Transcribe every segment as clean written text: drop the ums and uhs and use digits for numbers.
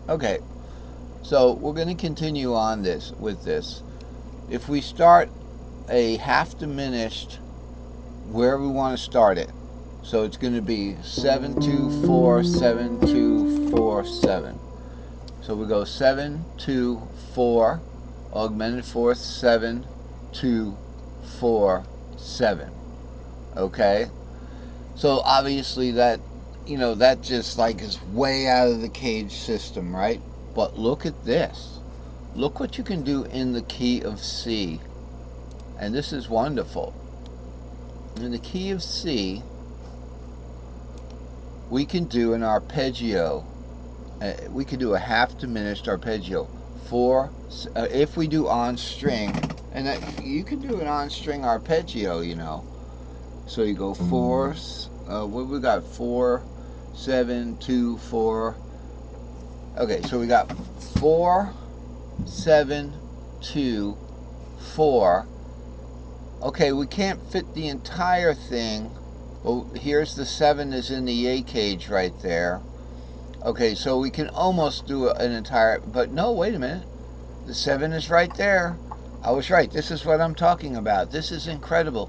Okay, so we're going to continue on with this. If we start a half diminished where we want to start it, so it's going to be 7 2 4 7 2 4 7. So we go 7 2 4, augmented fourth 7 2 4 7. Okay, so obviously that, that just like is way out of the cage system, right? But look at this. Look what you can do in the key of C. And this is wonderful. In the key of C, we can do an arpeggio. We could do a half diminished arpeggio. If we do on string, and you can do an on string arpeggio, So you go 4, what we got? 4, 7, 2, 4. Okay, so we got 4, 7, 2, 4. Okay, we can't fit the entire thing. Well, here's the 7 is in the A cage right there. Okay, so we can almost do an entire, but no, wait a minute. The 7 is right there. I was right. This is what I'm talking about. This is incredible.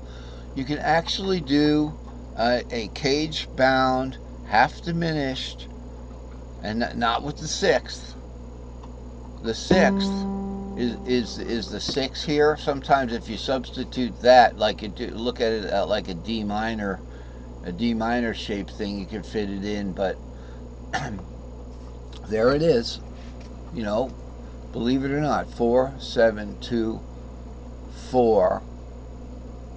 You can actually do a cage bound, half diminished, and not with the 6th. The 6th is the 6 here. Sometimes if you substitute that, like look at it like a D minor shaped thing, you can fit it in, but there it is. Believe it or not, 4 7 2 4.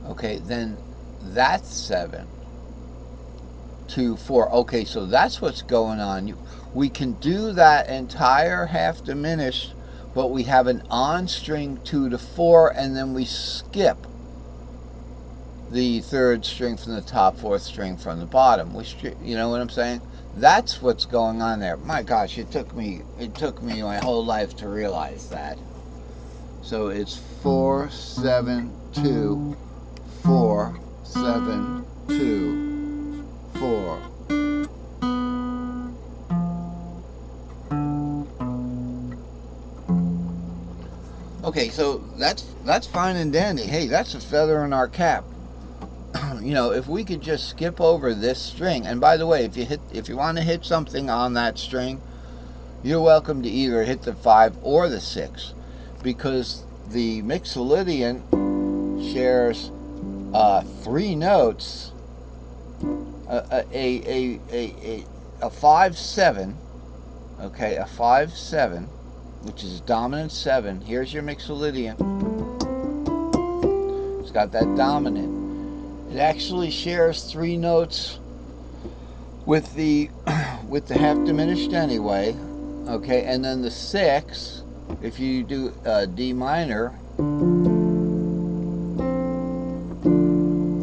Okay, then that's 7 2 4. Okay, so that's what's going on. We can do that entire half diminished, but we have an on string 2 to 4, and then we skip the 3rd string from the top, 4th string from the bottom. You know what I'm saying? That's what's going on there. My gosh, it took me my whole life to realize that. So it's 4 7 2 4 7 2 4. Okay, so that's fine and dandy. Hey, that's a feather in our cap. If we could just skip over this string, and by the way, if you want to hit something on that string, you're welcome to either hit the 5 or the 6, because the mixolydian shares 3 notes, a 5/7, okay, a 5/7, which is dominant 7. Here's your mixolydian. It's got that dominant. It actually shares 3 notes with the half diminished anyway. Okay, and then the 6, if you do D minor,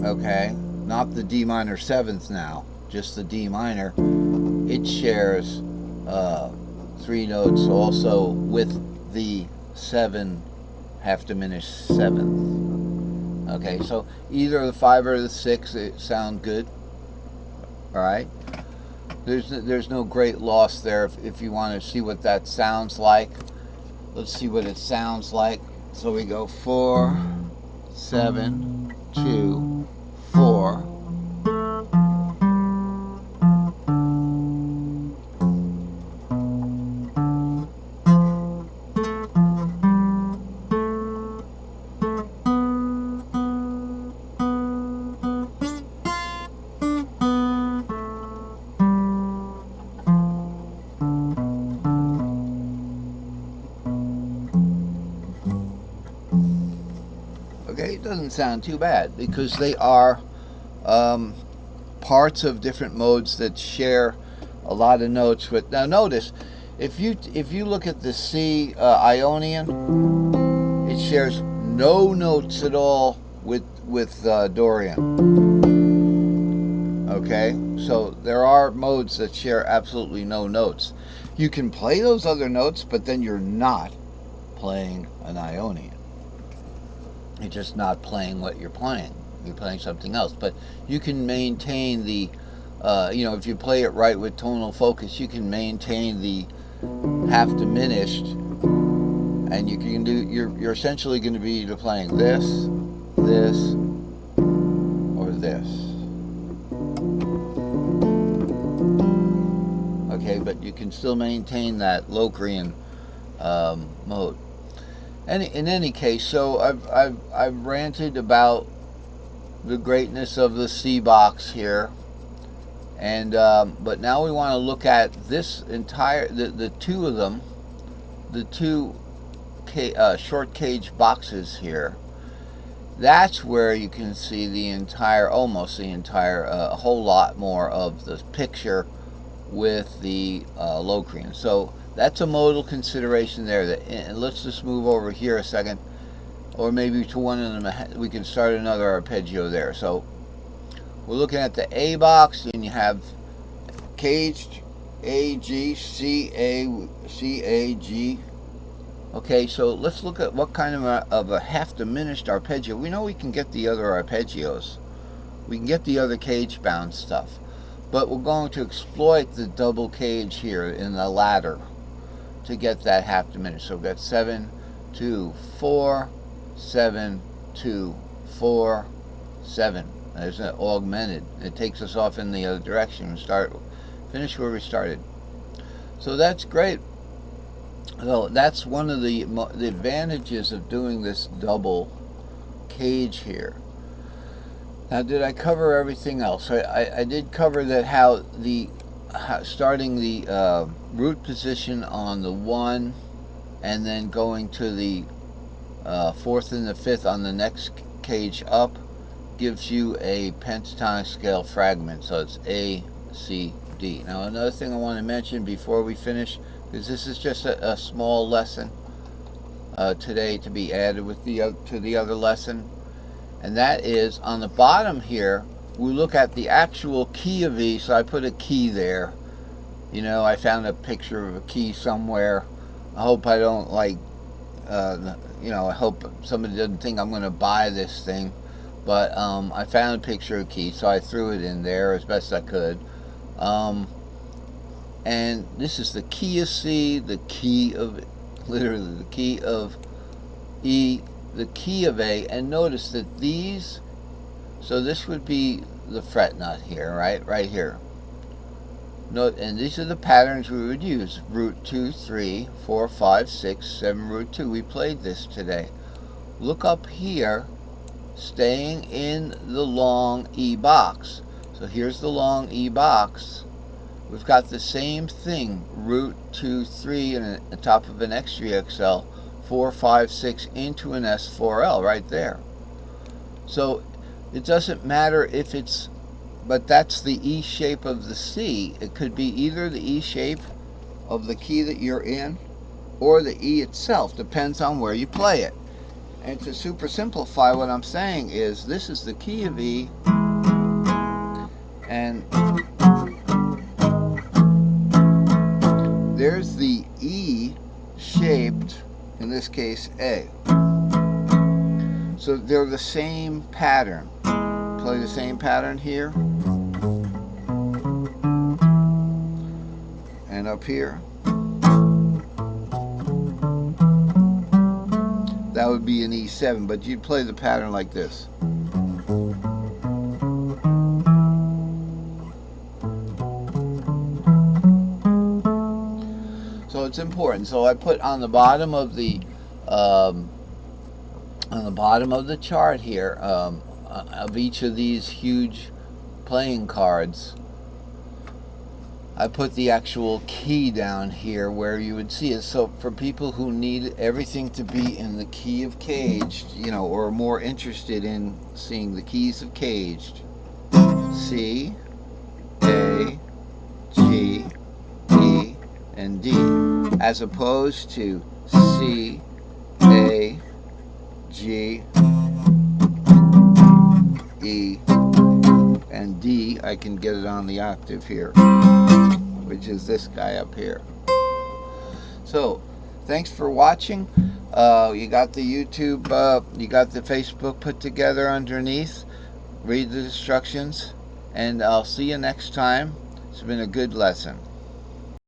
okay, not the D minor 7th now, just the D minor, it shares 3 notes also with the 7 half diminished 7th. Okay, so either the 5 or the 6 sound good. All right, there's no great loss there. If you want to see what that sounds like, let's see what it sounds like. So we go 4 7 2 4. Okay, it doesn't sound too bad because they are parts of different modes that share a lot of notes with. Now notice, if you look at the C Ionian, it shares no notes at all with Dorian. Okay, so there are modes that share absolutely no notes. You can play those other notes, but then you're not playing an Ionian. You're just not playing what you're playing. You're playing something else. But you can maintain the, if you play it right with tonal focus, you can maintain the half diminished, and you can do, you're essentially going to be either playing this, this, or this. Okay, but you can still maintain that Locrian mode. And in any case, so I've ranted about the greatness of the C box here, and but now we want to look at this entire the two of them, the two short cage boxes here. That's where you can see the entire, almost the entire, a whole lot more of the picture with the Locrian. So that's a modal consideration there. And let's just move over here a second, or maybe to one of them. We can start another arpeggio there. So we're looking at the A box, and you have caged A, G, C, A, G. Okay, so let's look at what kind of a half diminished arpeggio. We know we can get the other arpeggios. We can get the other cage bound stuff. But we're going to exploit the double cage here in the ladder to get that half diminished. So we've got 7, 2, 4, 7, 2, 4, 7. There's an augmented. It takes us off in the other direction and finish where we started. So that's great. So that's one of the advantages of doing this double cage here. Now, did I cover everything else? I did cover that starting the root position on the 1 and then going to the 4th and the 5th on the next cage up gives you a pentatonic scale fragment. So it's A, C, D. Now, another thing I want to mention before we finish, because this is just a small lesson today to be added with to the other lesson, and that is on the bottom here we look at the actual key of E. So I put a key there. You know, I found a picture of a key somewhere. I hope I don't you know, I hope somebody doesn't think I'm going to buy this thing, but I found a picture of a key, so I threw it in there as best I could. And this is the key of C, the key of, literally the key of E, the key of A, and notice that these, so this would be the fret nut here, right here. Note, and these are the patterns we would use: root 2, 3, 4, 5, 6, 7, root 2. We played this today. Look up here, staying in the long E box. So here's the long E box. We've got the same thing, root 2, 3, and on top of an XGXL, 4, 5, 6 into an S4L right there. So it doesn't matter if it's, but that's the E shape of the C. It could be either the E shape of the key that you're in or the E itself, depends on where you play it. And to super simplify, what I'm saying is this is the key of E, and there's the E shaped, in this case A. So they're the same pattern. Play the same pattern here and up here. That would be an E7, but you'd play the pattern like this. So it's important. So I put on the bottom of the chart here of each of these huge playing cards, I put the actual key down here where you would see it. So for people who need everything to be in the key of caged, you know, or more interested in seeing the keys of caged, C, A, G, E, and D, as opposed to C, A, G, E, and D. I can get it on the octave here, which is this guy up here. So thanks for watching. You got the YouTube, you got the Facebook put together underneath. Read the instructions, and I'll see you next time. It's been a good lesson.